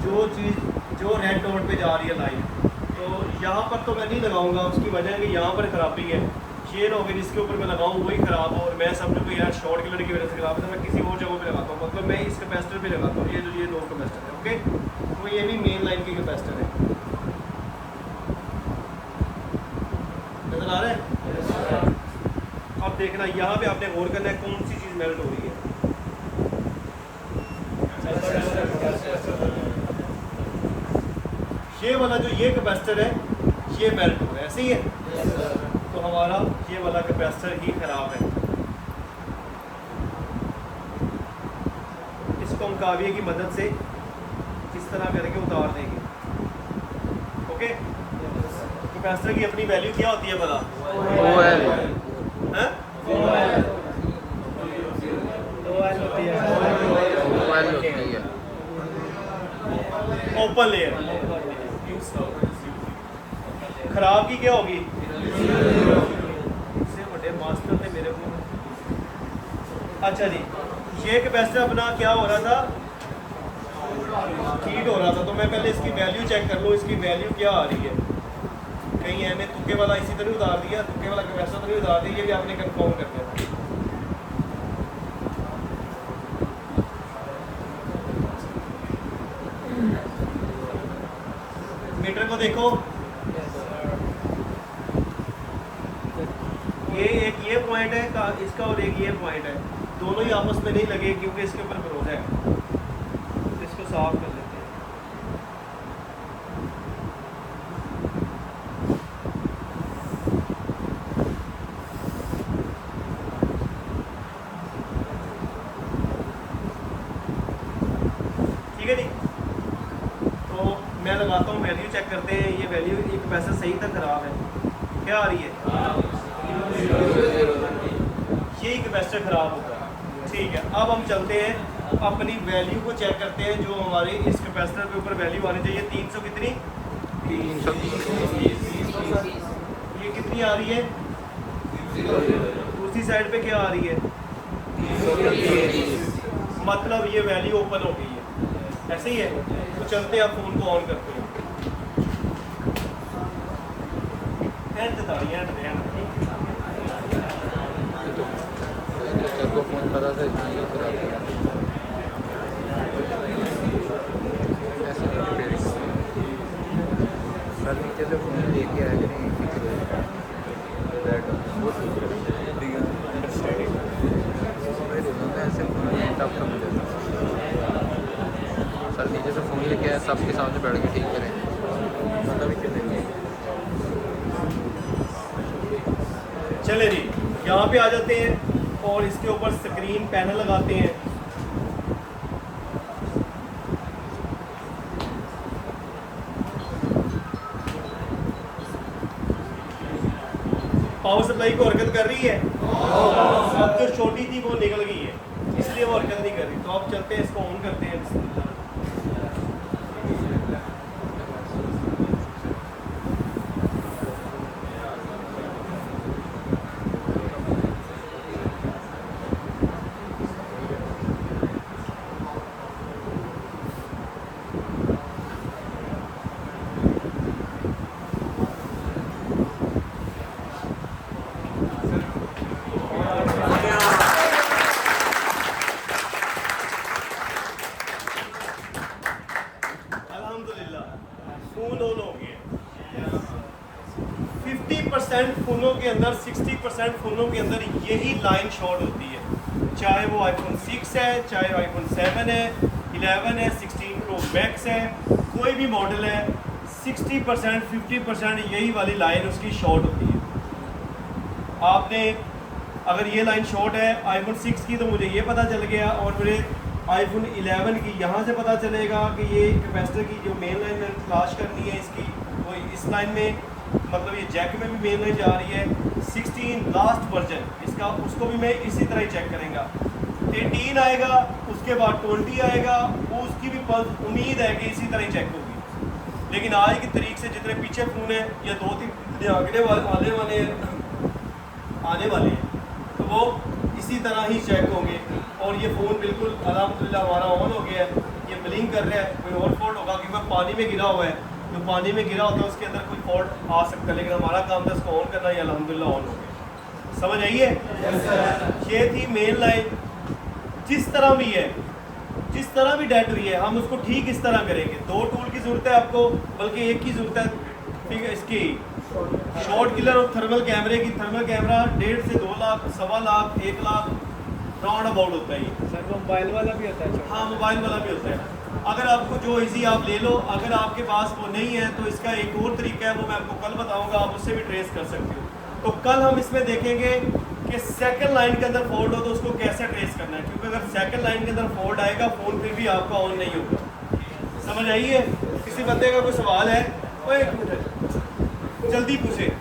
जो चीज़ जो रेड डॉट पे जा रही है लाइन। तो यहाँ पर तो मैं नहीं लगाऊंगा, उसकी वजह है कि यहाँ पर ख़राबी है। ये ना हो गया जिसके ऊपर मैं लगाऊँ वही ख़राब हो और मैं समझूँ कि यार शॉर्ट कलर की वजह से ख़राब है, तो मैं किसी और जगह पे लगाता हूँ। मतलब मैं इस कैपेसिटर पे लगाता हूँ, ये दो कैपेसिटर है, ओके। तो ये भी मेन लाइन की कैपेसिटर है, नजर आ रहा है? अब देखना यहाँ पे आपने गौर करना है कौन सी चीज़ मेल्ट हो रही है। ये वाला जो ये कैपेसिटर है ये मेल्ट हो रहा है, ऐसे ही है। तो हमारा ये वाला कैपेसिटर ही खराब है। इसको हम काविये की मदद से इस तरह करके उतार देंगे। ओके, कैपेसिटर की अपनी वैल्यू क्या होती है भला? हैं? Open layer. खराब की क्या होगी? इससे बड़े मास्टर थे मेरे को। अच्छा जी, ये कैपेसिटर अपना क्या हो रहा था? हीट हो रहा था। तो मैं पहले इसकी वैल्यू चेक कर लूँ, इसकी वैल्यू क्या आ रही है। कहीं मैंने तुक्के वाला इसी तरह उतार दिया, तुक्के वाला कैपेसिटर तो नहीं उतार दिया, ये भी आपने कंफर्म कर दिया। मीटर को देखो, ये पॉइंट है इसका और एक ये पॉइंट है, दोनों ही आपस में नहीं लगे क्योंकि इसके ऊपर भरोसा है। तो इसको साफ कर लेते हैं। ठीक है जी, तो मैं लगाता हूँ, वैल्यू चेक करते हैं। ये वैल्यू एक कैपेसिटर सही था खराब है, क्या आ रही है? यही कैपेसिटर खराब होगा। ठीक है, अब हम चलते हैं अपनी वैल्यू को चेक करते हैं जो हमारी इस कैपेसिटर के ऊपर वैल्यू आनी चाहिए। 300 कितनी? 320। ये कितनी आ रही है? दूसरी साइड पे क्या आ रही है? मतलब ये वैल्यू ओपन हो गई है, ऐसे ही है। तो चलते हैं, आप फोन को ऑन करते हैं। फोन पता था इतना ही खराब है। ऐसे नहीं रिपेयरिंग सर नीचे से फोन लेके आए कि नहीं वो ऐसे फोन टफ कर मुझे सर नीचे से फ़ोन लेके आए, सबके सामने बैठ के ठीक करें, मतलब भी चलेंगे। चले जी, यहाँ पे आ जाते हैं और इसके ऊपर स्क्रीन पैनल लगाते हैं। पावर सप्लाई को हरकत कर रही है, अब जो छोटी थी वो निकल गई है, इसलिए वो हरकत नहीं कर रही। तो अब चलते हैं, इसको ऑन करते हैं। फोन ऑन हो गया। 50% फ़ोनों के अंदर, 60% फ़ोनों के अंदर यही लाइन शॉर्ट होती है, चाहे वो आईफोन 6 है, चाहे आईफोन 7 है, 11 है, 16 प्रो मैक्स है, कोई भी मॉडल है। 60% 50% यही वाली लाइन उसकी शॉर्ट होती है। आपने अगर ये लाइन शॉर्ट है आईफोन 6 की, तो मुझे ये पता चल गया, और मेरे आईफोन 11 की यहाँ से पता चलेगा कि ये कैपेसिटर की जो मेन लाइन मैंने तलाश करनी है इसकी, वो इस लाइन में, मतलब ये जैक में भी मेन लाइन जा रही है। 16 लास्ट वर्जन इसका, उसको भी मैं इसी तरह ही चेक करेंगे। 18 आएगा, उसके बाद 20 आएगा, वो उसकी भी उम्मीद है कि इसी तरह ही चेक होगी। लेकिन आज की तारीख से जितने पीछे फ़ोन है या 2-3 आगे आने वाले हैं, तो वो इसी तरह ही चेक होंगे। और ये फ़ोन बिल्कुल अल्हम्दुलिल्लाह हमारा ऑन हो गया है, ये ब्लिंक कर रहा है। कोई और फॉल्ट होगा क्योंकि पानी में गिरा हुआ है, जो पानी में गिरा होता है उसके अंदर कोई फॉल्ट आ सकता है, लेकिन हमारा काम था इसको ऑन करना, ये अल्हम्दुलिल्लाह ऑन हो गया। समझ आई है? ये थी मेन लाइन। जिस तरह भी है, जिस तरह भी डेड हुई है, हम उसको ठीक इस तरह करेंगे। 2 टूल की ज़रूरत है आपको, बल्कि एक की ज़रूरत है। ठीक है, इसकी शॉर्ट किलर और थर्मल कैमरे की। थर्मल कैमरा 1.5 से 2 लाख, 1.25 लाख, 1 लाख राउंड अबाउट होता है ये। सर वो मोबाइल वाला भी होता है छोटा? हाँ मोबाइल वाला भी होता है। अगर आपको जो इजी आप ले लो, अगर आपके पास वो नहीं है तो इसका एक और तरीका है, वो मैं आपको कल बताऊंगा, आप उससे भी ट्रेस कर सकते हो। तो कल हम इसमें देखेंगे कि सेकंड लाइन के अंदर फॉल्ट हो तो उसको कैसे ट्रेस करना है, क्योंकि अगर सेकंड लाइन के अंदर फॉल्ट आएगा फ़ोन फिर भी आपका ऑन नहीं होगा। समझ आई है? किसी बंदे का कोई सवाल है? ओए एक मिनट जल्दी पूछे।